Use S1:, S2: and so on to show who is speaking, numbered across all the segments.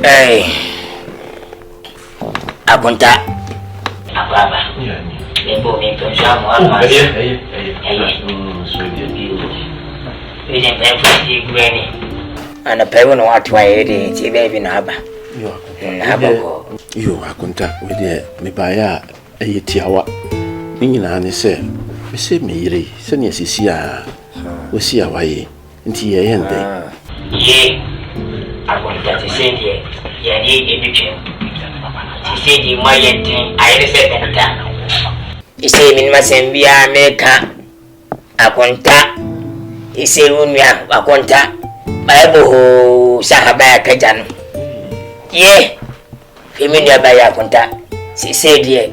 S1: Hey. Apunta. Apa? Ibu ni pensiun apa? Ini pensiun di gue ni. Anak pensiun waktu ini cibai binaba.
S2: Yo, akunta wede me baya tiawa. Ni nyina ne se me se me yire se ne sisi a wosi a waye nti ye yende.
S1: Ye akunta se die ye ni education. Se die ma yenti ayre se kanta. Ise min masembia meka akunta ise unya akunta baibo sahaba kajanu. Ye Efiri nea Efiri akonta se die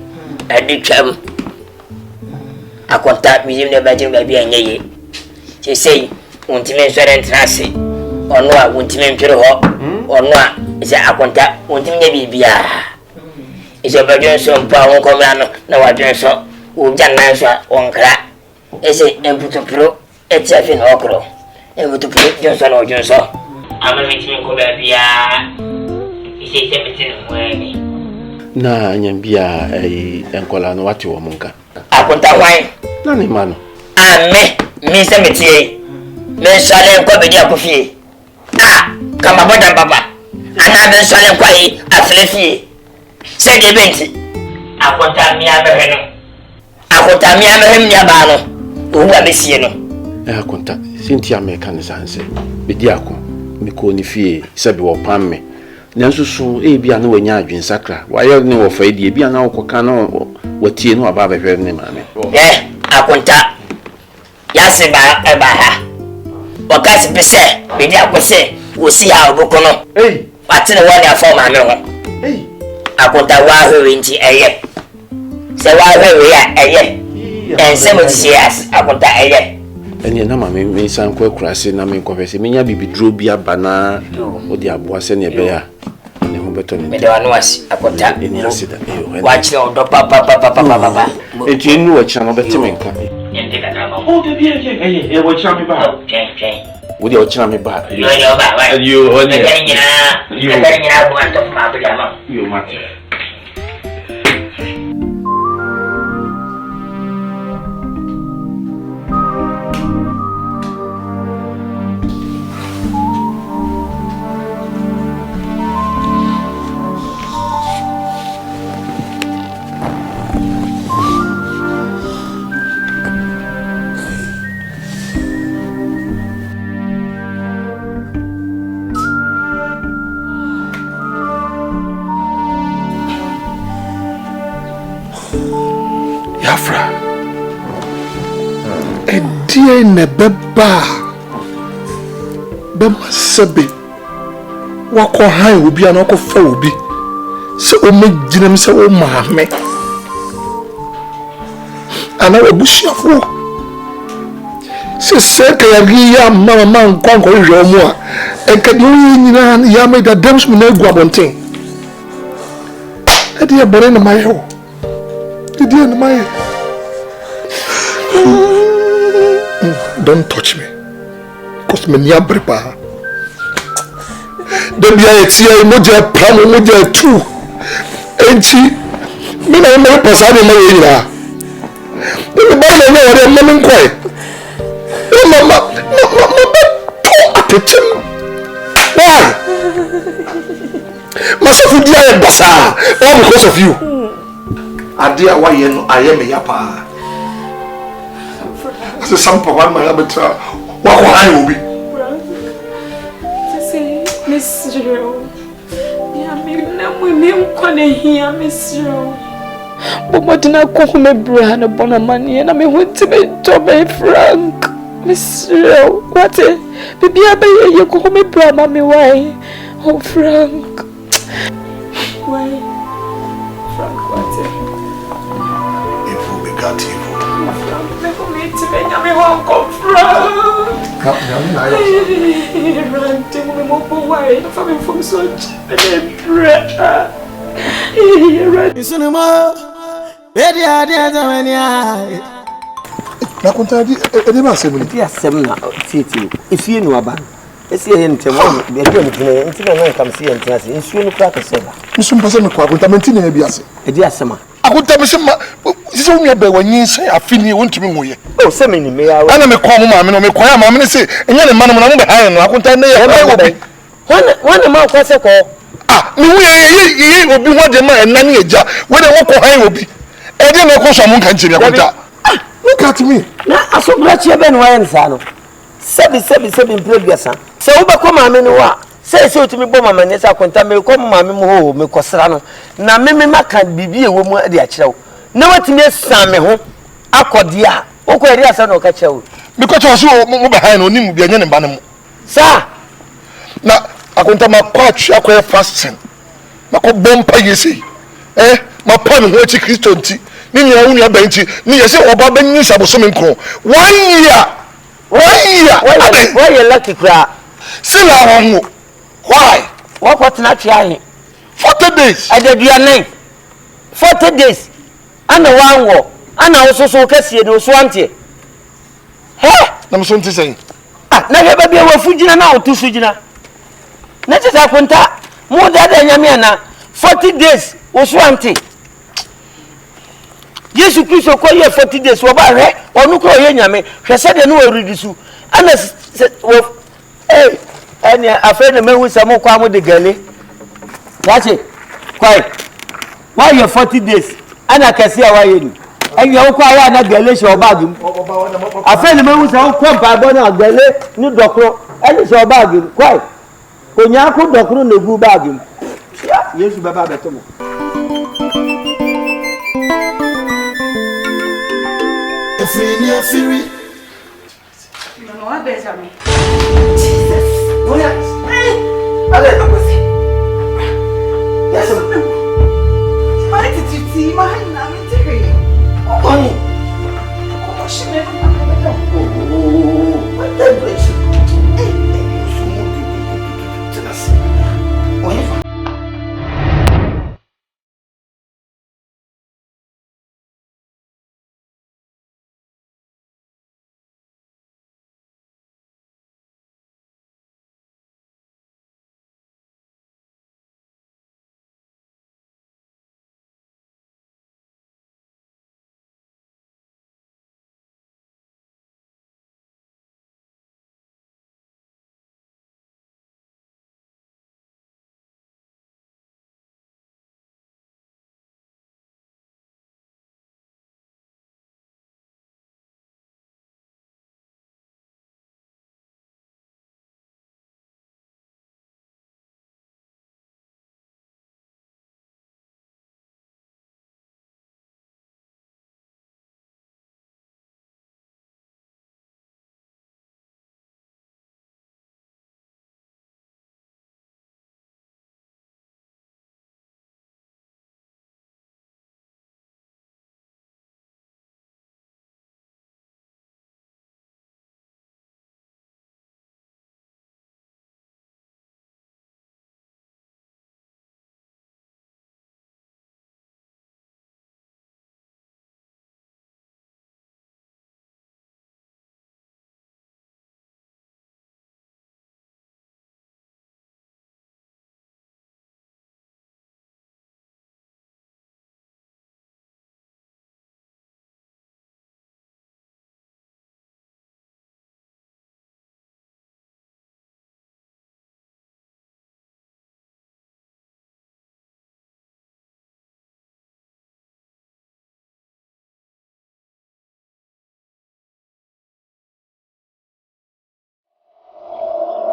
S1: adutwam akonta Efiri nea Efiri baby anyeye se untime nsore ntrase ono a untime mpere ho ono a se akonta untime nya bibia ise badwen so mpa won komra no na wadwen so wo janna so onkra ese emputopro etiafi na okro emputopro jonso na ojonso ama mitime ko babia
S2: na nyambia enkola no wati wo munka
S1: akunta hwan
S2: na ni mano
S1: ame mi se metie me sale ko be dia ko fie kama boda baba ana be sale ko yi afle fie se de benti akunta mi abehe no akunta mi abehe mi aba no owu abesie no
S2: akunta sinti ameka ne sanse be dia ko mi ko ni fie se be wo pamme nanso so bia na wanya adwen sakra waye ne wo fa die bia na wokoka na watie no aba behwe ne maame
S1: akunta yase ba ha wakasi pese be dia ko se wo si ha obokono watene woni afọ maame ho akunta wa hwe nti eye se wa hwe ya eye ense mo serious akunta eye
S2: eni na maame me san kwa kurase na me nkofese menya bibidro bia bana odi aboa se ne be ya ne ho beto ne
S1: me wanu asi akunta
S2: eni asida
S1: wachi odo papa
S2: eti enu wachi na beti menka
S1: yente ka ma
S2: o de bia je wachi na me ba wodi wachi na me ba
S1: yo ba
S2: yo oni
S1: nyina ko anto ma ba ma
S2: yo mate Yafra edie ne beba bema sebe wako han obi ana ko fa obi se o meginem se o maame ana obusiafo se ka ya mama nkonko hwe mu a enkadi nyina ya me da dems mu na egu abonten edie bore na mayo Don't touch me. Because me niya brepa. Dem ya etia moja pramu moja tu. Enti me na me pasa de me yira. Dem ba na na ore me nkoi. Mama to atetem. Why? Masafu dia basa. All because of you. Adia wa ye no ayeme ya pa ase sampa wa ma ya betra wa ko han obi
S3: sisi misro ya mi na mu mi nko na hia misro bomodina ko ho mebra na bona mane na me hunti be to be frank misro wate bibia be ye ko ho mebra ma me why oh frank why frank wate
S2: got evil.
S4: esi ye ntemo be do ntene ntene no kam si ye ntene ase nsuo no kra kase ba
S2: nsu mpase me kwa akontamenti na bi ase
S4: edi asema
S2: akontamenti ma sisi wo be wanyi se afini wontumi ngoye
S4: o se me ni me ya
S2: ana me kwa mo maame no me kwa ya maame ne se enya ne manu na mo be haye no akontamenti ye ba obi
S4: wana ma kwase ko
S2: me hu ye obi ho de ma enna ne eja we de wo ko haye obi e de me ko so mo nka nche me akonta look at me
S4: na asobra chi ebe no wa nsa no sebi previous se wo be ko maame no wa se otumi bo mama ne sa konta me ko maame mo ho me kosra no na me maka bibi ewo mu de a kirewo na watimi san me ho akode a wo ko eri asa no ka kirewo
S2: me ko cho so mo be haye no ni mu bi anya ne ba ne mo
S4: sa
S2: na akonta ma kwa twa kwa fasting ma ko bompa yesi ma pa me ho chi Kristo nti ni nya wu nya ba nti ni yesi oba ba nyi saboso me nko 1 year
S4: why you lucky cry
S2: still around why
S4: what na try
S2: 40 days
S4: I did your name 40 days ana wanwo ana ososo kase ni oso ante
S2: na mo so nti sen
S4: na heba bia wa fujina na otu fujina na tata kunta mo da nyame na 40 days oso ante Yesu Kristo ko ye 40 days wo ba hwe onu ko ye nyame hwe se de no waridisu ana wo ani afa na mehu samo kwa mo de gale yache kwai why you 40 days ana kasi awa ye ni enye wo kwa ya na gale se obagi afa na mehu samo kwa pa bo na gale ni dokro eni se obagi kwai onya ko dokro na gu bagi Yesu baba betomo
S2: Efiri nea Efiri
S3: no wa Benjamin
S4: Jesus oya ale akwasi yaso
S3: mari titi ma na mi tiri
S4: oni
S3: o shime no na beta
S4: what the bless sumu tenasi oya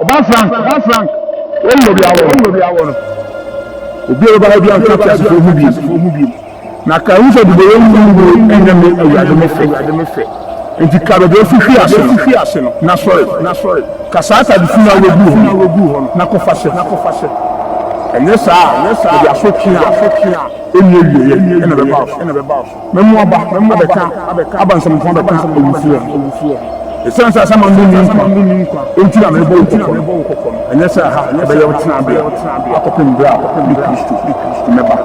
S5: Oba Frank, when you be awon. Obi oba bi an chapter for mu bi. Na ka hu so de be wu enye me awade me fe. Enti ka be fi ase no. Na sorry. Ka sa ta di funa we gu ho. Na ko fa se. Enye sa, de asokina. Enye ena be ba. Memu be ka abansam fon be ka owufu. Esan sa sama ndu ni nkwa entira me bo kokko enya sa ha be ye wotena be akopem bra akopem Kristo meba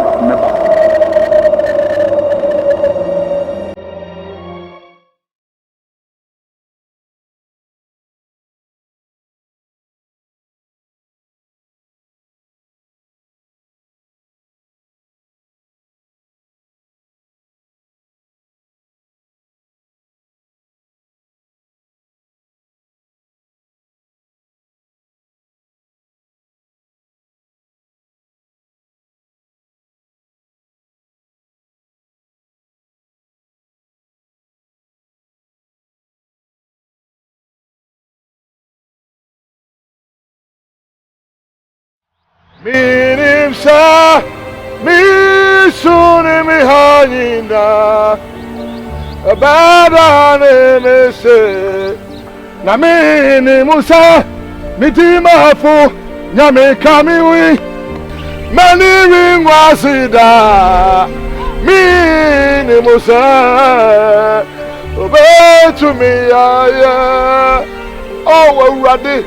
S2: Minimsa misuni mihanyina abadane mese na minimusa mitimafu nyame kamiwi mani wingwasida minimusa obetumi ya oh urade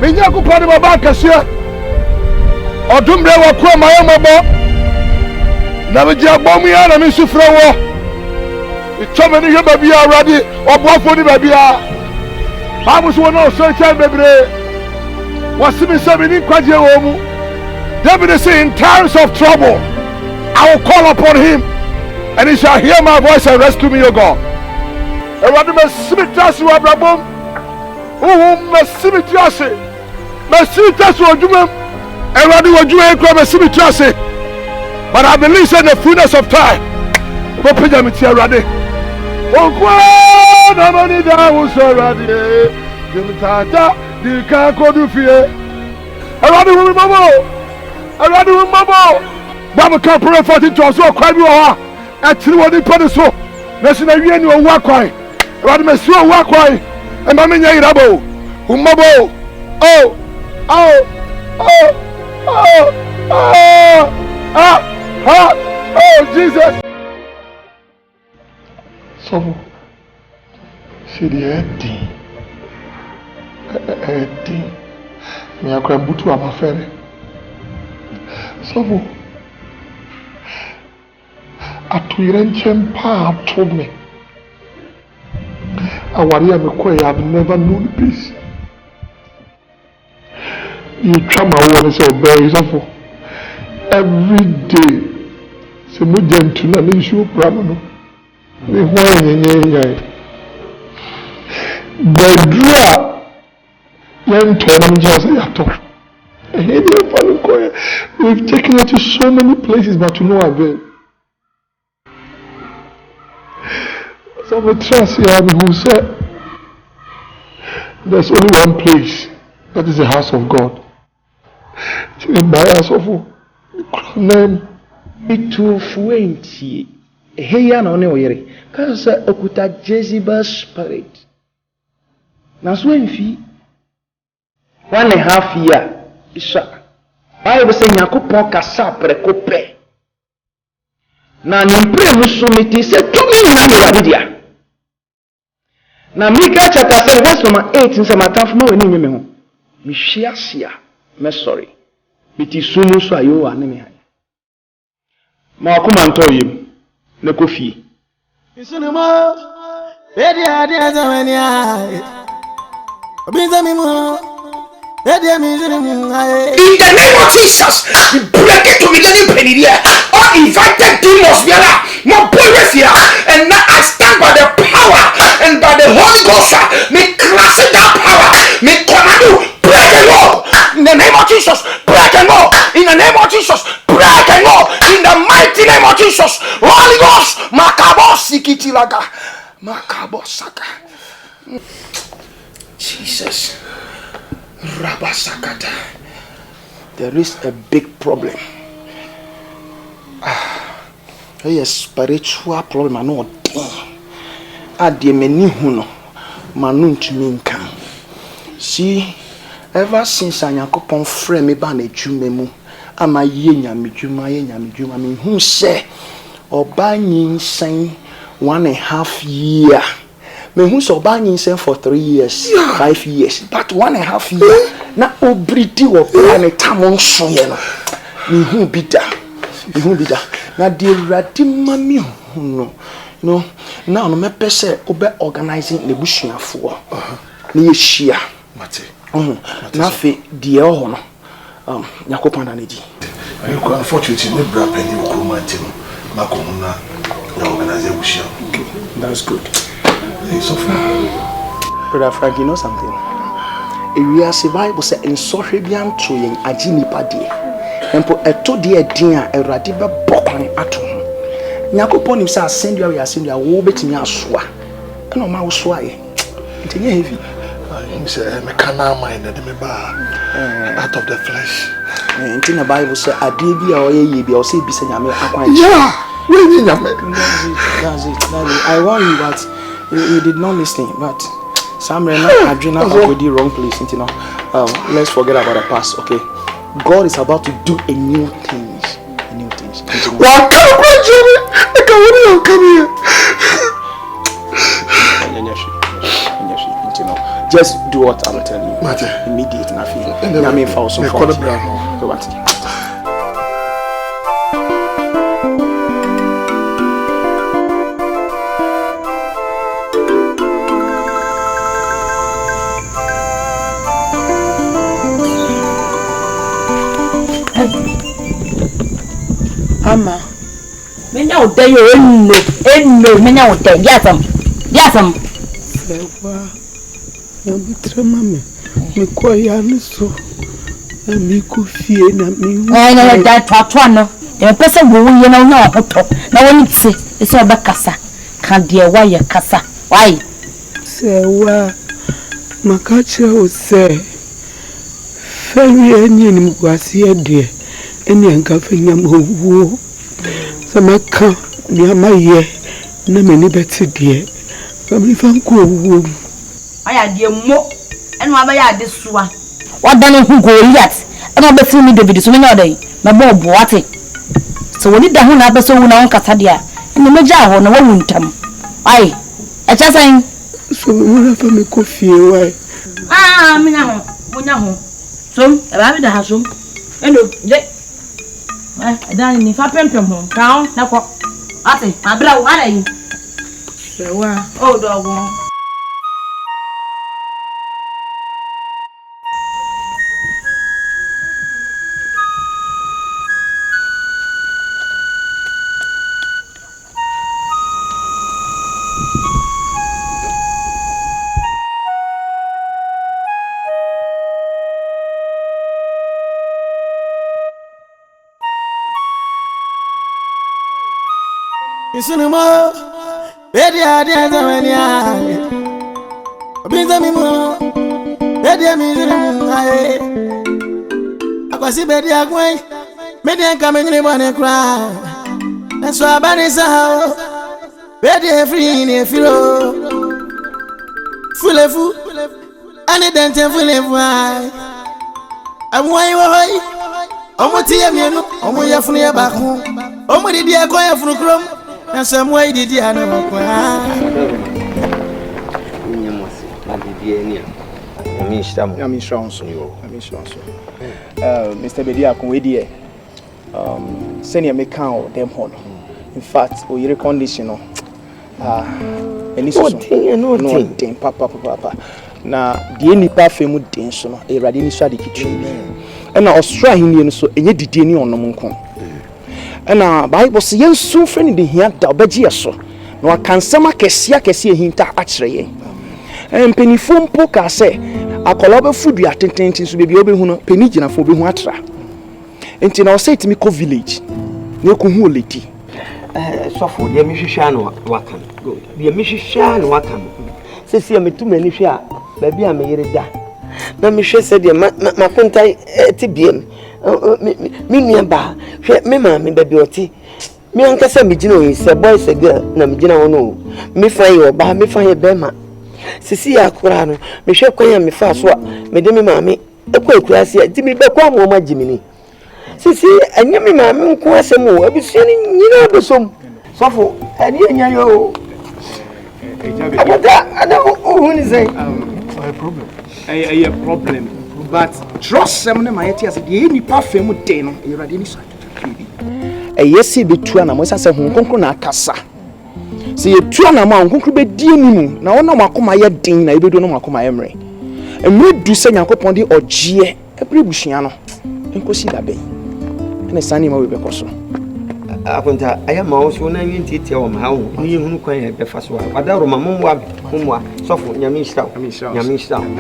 S2: minya kupani baba kasia odumbre wa kwa mayomobo na meji agbomu ya na mi sufre wo itome ni heba bia urade oboafo ni babia babu so no so chan bebre wasimi sabi ni kwaje wo mu David say in times of trouble I will call upon him and he shall hear my voice and rescue me, O God. Erade me simitasi wa brabom me simitasi odumem erade wodwuma ekro me simitasi but I believe in the fullness of time go pija me ti erade ogwa na mani da wo so erade dimtata di ka kodu fie erade wo mabo Baba can pray for it to us so cry you are at 3 wodi pade so na sina wie ni owu akwai erade me so owu akwai e ma me nya irabo umabo oh Jesus so see the ending me akwa butu amafere so atuirenchen pa to me awari amekwe I have never known peace. You try my word say obey so every day se mo gentle na me show problem no me ho yenye bedra yen to na me just yato we've taken her to so many places but to no avail. So we trust here who said there's only one place, that is the house of God.
S6: Itu fuenti heya na one oyere kasa okuta Jezebel spirit na so enfi 1.5 year isa Bible say Yakopon kasa prekope na nimpre musumiti se tumi na yadia na Micah chapter 7 verse number 8 in samatan ma weni nyeme ho mi hwiasia me sorry biti sumu so ayo aneme ha ma akoma ntoyem na kofi isunuma edi adi azamania obinzamimo in the name of Jesus, we break it to beginning penny all invited demons more boys here, and now I stand by the power and by the Holy Ghost. Me crush that power, me command you, break and go. In the name of Jesus, break and go. In the name of Jesus, break and go. In the mighty name of Jesus, Holy Ghost, Makabosikilaga, Makabosaka. Jesus. Rabasakata. There is a big problem. A spiritual problem. I know. Adi meni huno manuntminka. See, ever since Anyakopon frame me ba na adwuma mu ama ye nyamedwuma me hu se oba nyinsan 1.5 year. Me who so banging for 3 years, 5 years, but 1.5 years. Na obridi wo planet tamon so ye no. Me who bida. Na de radi mami hu no. Now no me pese obe organizing the busuafo. Na ye hia. Mate. Na fe de ho no. Yakopon na di.
S2: Unfortunately, me bra penny ko mantino. Makomuna na organize bushia.
S6: That's good.
S2: So
S6: Brother Frank, you know something? We are Bible say in Sohrebian to yen ajinipa de. Empo eto de din a Awurade be bokwan ato ho. Nyakopon nim say send you wo betimi asoa. Na ma wo soa ye. Ntenye heavy.
S2: He say me kana mind de me ba out of the flesh.
S6: In the Bible say adibia or ye be or say be saying
S2: yeah,
S6: that's it. I warn you, but you did not listen. But some are doing the wrong place. You know, let's forget about the past. Okay, God is about to do a new things. A new things.
S2: What come here?
S6: Just do what I'm telling you. Immediate nothing. I mean, for some fault. So what?
S3: Ama. Menya ode yo enno menya ode biasam.
S7: Sewa. Na bitrama me kwa yana so. Na mi ku fie na mi.
S3: Na da twatwa no. E pese wo ye na onya ohoto. Na woni tse, ese obekasa. Ka de wa ye kasa. Why?
S7: Sewa. Makache o se. Feri enyi ni mkwasi ede. Eni anka fenya mo. Samaka ni amaye na meni beti die. Family fan ko wo.
S3: Aya die mo. Enu abaya ade soa. Wadane hu Goliath. Enu be fi mi David so me na odai. Na bo boate. So woni da hu na be so wu na won kasa dia. Enu meja ho na wawu ntam. Ai. E cha san.
S7: So mo na fa me ko fie wai.
S3: Munya ho. Som, e ba bi da ha som. Eno, je. Dan ni fa pempem ho. Kaon na ko. Ate, abra wo ara yi.
S7: Sewa.
S3: Oh dogo.
S8: Isunimo, bedia dia zamania. Obinzamimo, bedia mizurimu aye. Akwasi bedia kwai, bedia kamengine bone kra. Naso abani sao, bedia Efiri nea Efiri. Fulefu, ane dente fulefu aye. Amwai wai, omuti ya mienu, omu ya funu ya baku, omu didi ya kwa ya funu krom. Na samwai didi ana kwa.
S4: Nyamwasi, na didi enia.
S6: I'm insurance. Mr. Bedia Kumwedie. Senior mekao them hon. In fact, we recondition no. No, papa. Na die nipa femu den so no, erade ni so ade kitwi. Na Australia hini no so enye didi ni onom nko. Na Bible say yensu freni de hia da obagie so. Na wakansama kese hinta akire ye. Mpenifo mpo ka se akola obefudu atententin so bebi obehu no peni gina fo obehu atra. Enti na o say timi ko village. Na ekohu oleti.
S4: Sofo de mehwehwa no wakan. De mehwehwa no wakan. Sesi ametum ani hwe a baabi a meyere da. Na mehwe se de makonta tibiem. Me nua ba hwe me ma me baabi oti. Me ankasa me gina oyi se boy se girl na me gina wono. Me fa ye oba me fa ye bema. Sisi ya akura no mehwe kwan ya me fa so a me de me maame ekwa ekurase a di me be kwa mo ma jimini. Sisi anya me maame nko asem o abusua ni nyina besom. Sofo ani anya yo. Ada who is a
S6: problem. A problem. But trust them na mayeti as the nipa femu de no erade ni so. Yesi betua na mo sase honkonkro na akasa. Se yetua na ma honkonkro be die nimu na wona makoma ye din na ebedo no makoma ye mre. Emre du se Nyankopon de ogye ebrebusua no. Enkosi da ben. Na sani ma we be koso.
S4: Akonta aya ma wo so na nwenti tie wo ma ha wo ni hunu kwan ya be fa so wada ro ma momwa sofo nyame nshira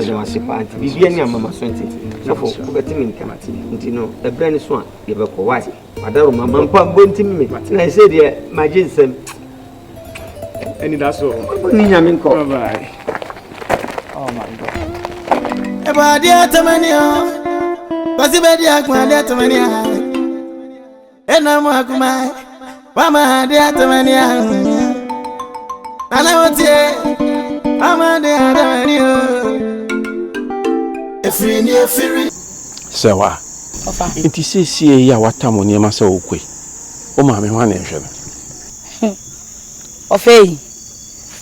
S4: de wase panti bibia ni amama so nti sofo ko betimi nkamati nti no ebra ni so a ye be ko wase wada ro ma mpa mbo ntimi me na say de majinsem
S6: any that's all
S4: ni nyame nko
S6: bye. Oh my God.
S8: Ebadia tamania Wasi bedi akuma de atamani ya. Ena mo akuma. Mama de atamani ya. Ana wotie. Mama de atamani yo. Efiri nea Efiri.
S2: Sewa.
S3: Ofa.
S2: Inti see ya watamo ni ma se okwe. O ma me ho na ehwe no.
S3: Ofei.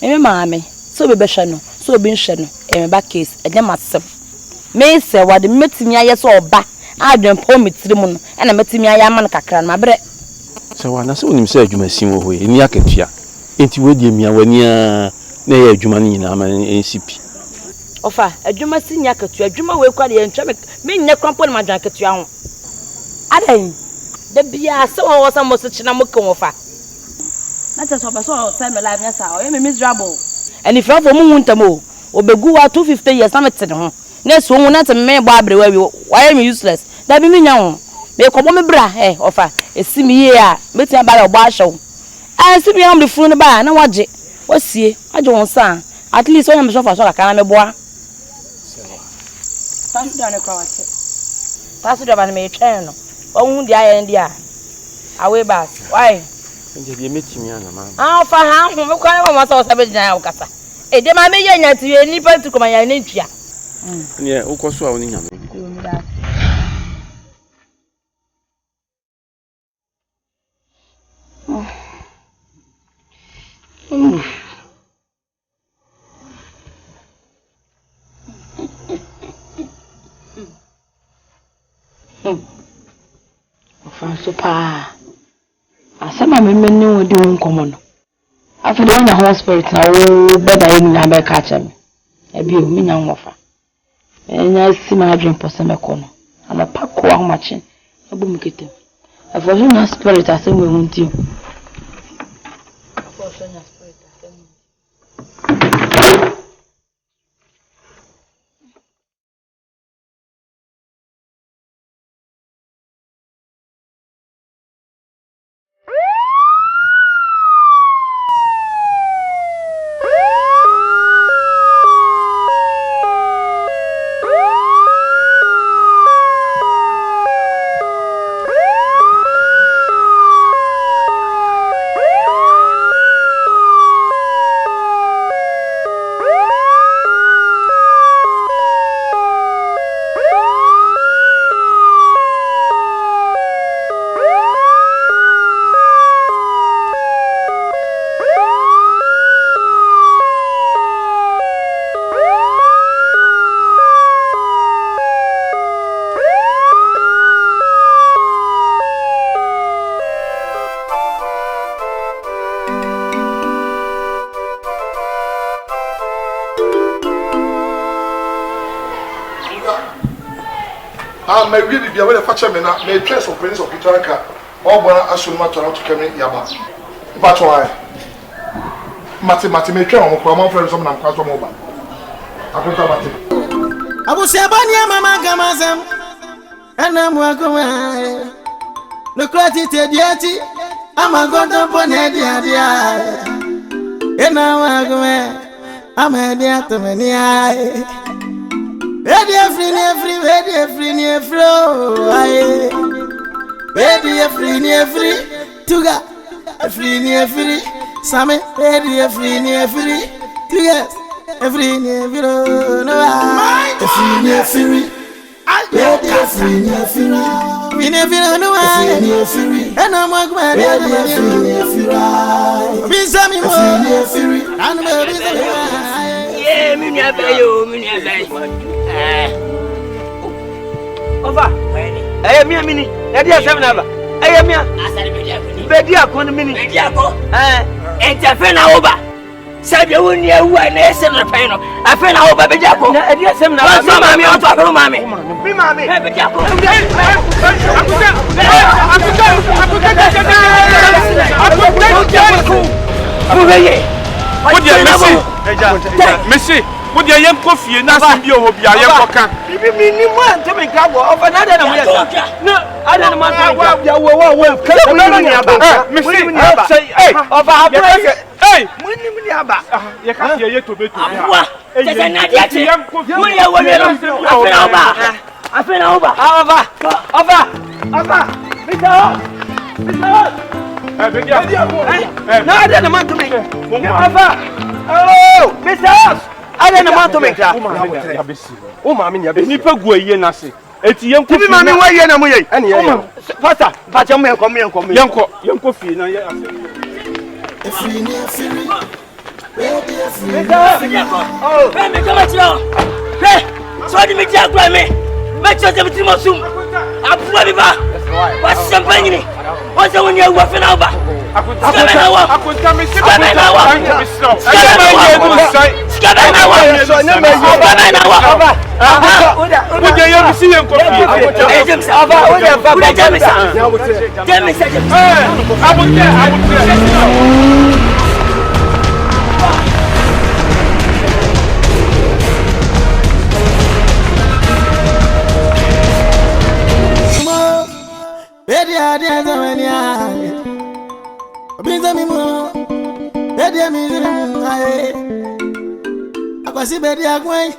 S3: Eme maame. So be hwe no. So be nhwe no. Eme ba case. Eje masem. Me se wade metimi aye so oba. Adwen po metiri mu no. Na metimi aye ama no kakra na mabre.
S2: Sewa na se onim se adwuma sim wo hoye. Ni akatua. Inti wadi mia wani a na ye adwuma ni nyina ma NCP.
S3: Ofa, adwuma si nya akatua. Adwuma we kwa de ntwa me nya krampo na madwan akatua ho. Adan. Da bia se wo wo sam so china mo kan ofa. Na tell so so time live nya sa o ye me miserable. And if you for mu huntamo, obegu wa 250 years na mete ho. Na so hu na te me bo abrewa wi. Why me useless? Da bi me nya ho. Me kobo me bra ofa. Esi me ye a, meti abale obo ahyew. Si me am the phone ba na waje. Wasie, aje won sa. At least when am so fa so kakana me boa. Tasu da ne kwa wate. Tasu da ba me twen no. Ohun dia ye ndia. Awe ba. Why?
S2: Nje die metimi ana ma.
S3: Fa ha hu me kwa na mama so sabe gyan o kasa. De ma me ye nya ti ye ni pa tu koma ya ne ntwa.
S2: Ne ukoso a woni nyame.
S3: Ofanso pa. Asama me menni wodi won komo no. Afa de na hospital na wo beda yi na be ka cha me. Ebi o mi nya nwofa. Enya si ma adwen pose me ko no. Ama pakko ahomache. Ebu mi kete. Afa so na spirit asem we hunti. Afa so na spirit asem.
S2: Me really be aware of me na me dress of prince of Pitanka or bona asuma to to come yaba but why mati me twa mo kwa mo friend some na kwa so mo ba akunta mati
S8: Abu Sebani mama gamazem ana mu akoma no krati te diati ama gondo pone dia ena wa akoma ama dia to meni ai Efiri nea Efiri aye. Efiri nea Efiri tuga. Efiri nea Efiri same. Efiri nea Efiri tuga. Efiri nea Efiri no ah. Efiri nea Efiri. Efiri nea Efiri. Efiri nea Efiri no ah. Efiri nea Efiri. Ena mo akuma Efiri nea Efiri. Bisami mo. Efiri nea Efiri. Anu me bisami mo.
S1: Mi ni abayo.
S4: Ova. Mia mini. Na dia sem na ba. Mia.
S1: Asari
S4: bedi akon mini.
S1: Bedi akon. Entafe na oba. Sabe woni awu na esem na pai no. Afe na oba bedi akon.
S4: Na dia sem na ba.
S1: So mami on to akoro mami.
S4: Mi mami.
S1: Bedi akon.
S5: Messi, what do you coffee? Nothing you will be a young can.
S4: Mini one to make up of another. No, I don't want to
S1: Afena over. Over. Mr. No, I didn't want to make it. Oh, Mr. House. I didn't want to make it.
S5: Oh, mammy, you nipa go ye nasi. Eti yanko.
S2: Tibi mami wa ye na mo ye.
S5: Ani ye.
S2: Pastor, pacha me come here come.
S5: Yanko fi na ye ase.
S8: Efiri nea Efiri.
S1: Oh, hey, me come at you. Hey, so the media grab me. Make sure the media must zoom. I'm probably back. What's champagne? What's the one you're working over?
S8: Akwasi bedi agwen,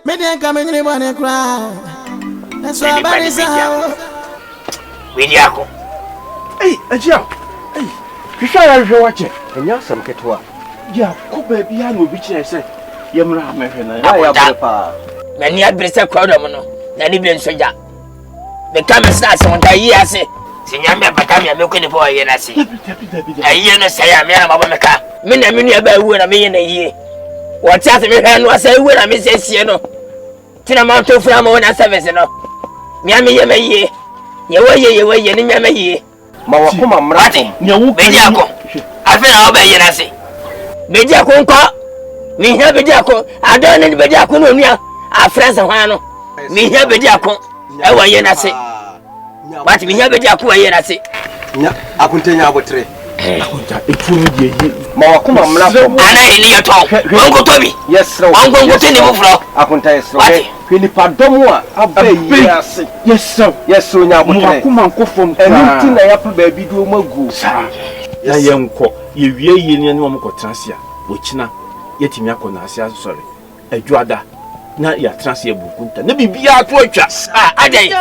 S8: me dey come in one cry. That's why body say.
S1: Agga Koo.
S5: Hey, Agya. Hey, hwehwa ya hwehwa wache. Enya sam ketwa. Ya, ko ba bia no bi kire se. Yemra amehwe na. Ya brepa.
S1: Mani abrese kwado mo no. Na ni bi nsoja. Me come start so nta yi ase. Sinyame batami ameko ni po ye na se. Ayi no say am ya mabo meka. Me na menu aba ewu na me ye na yie. What ase me hwan no ase ewu na me sesie no. Tina ma to fura ma wona service no. Me am ye maye. Ye waye ni me maye.
S5: Ma wakoma mra.
S1: Ne wu Agga Koo. Afi na oba ye na se. Agga Koo nko. Me hia Agga Koo. Adon ni Agga Koo no nua. Afresa hwan no. Me hia Agga Koo. E wa ye na se. What me hia Agga Koo ye na se.
S5: Nya akuntenya abotre. Akunta etunu die yi. Ma wakoma mra.
S1: Ana eni yeto. Onko tobi.
S5: Yes, sir.
S1: Onko ngote ni mufro.
S5: Akunta yes. Kwini padomu a abayi ase. Yes, sir. Yes, so nya abotre. Wakoma nkofom. Enu ti na yapo ba bi do magu. Na yenko. Ye wie ye ni mo mkotrase a. Ochina yetimi akona ase asore. Adwada na ya transe ebukunta. Na bibia to atwa.
S1: Adai.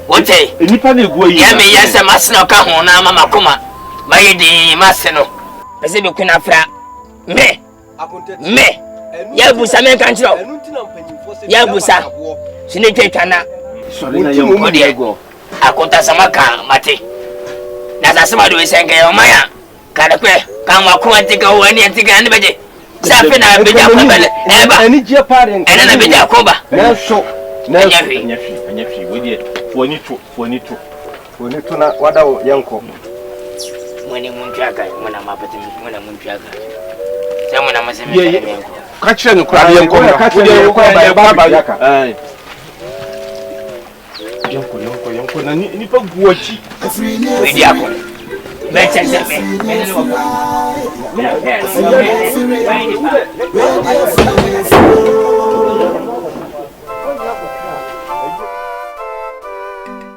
S1: Wote.
S5: Enipa na egu ayi.
S1: Ya me yesa masna ka ho na mama koma. Mayedi maseno. Pese be kuna fra. Me. Ya busa men kan chiro. Ya busa. Sine twetwana.
S5: Sori na yenko
S1: ego. Akonta samaka mate. Na zasema do senga yo maya. Kada kwe kan wa ko antika wani antika ni beje. Safi na Agga Koo bele. Eba.
S5: Ani je pare nka.
S1: Ena na Agga Koo ba.
S5: Na so. Na
S1: Anyafi.
S5: We dey foni to na wada yenko.
S1: Mwene muntwaka mwana mapati mwana muntwaka. Sema mwana maseme yenko.
S5: Ka kire no kura yenko. Ka kire yenko ba yaka. Yenko na ni pa guochi.
S1: Agga Koo. Better than me.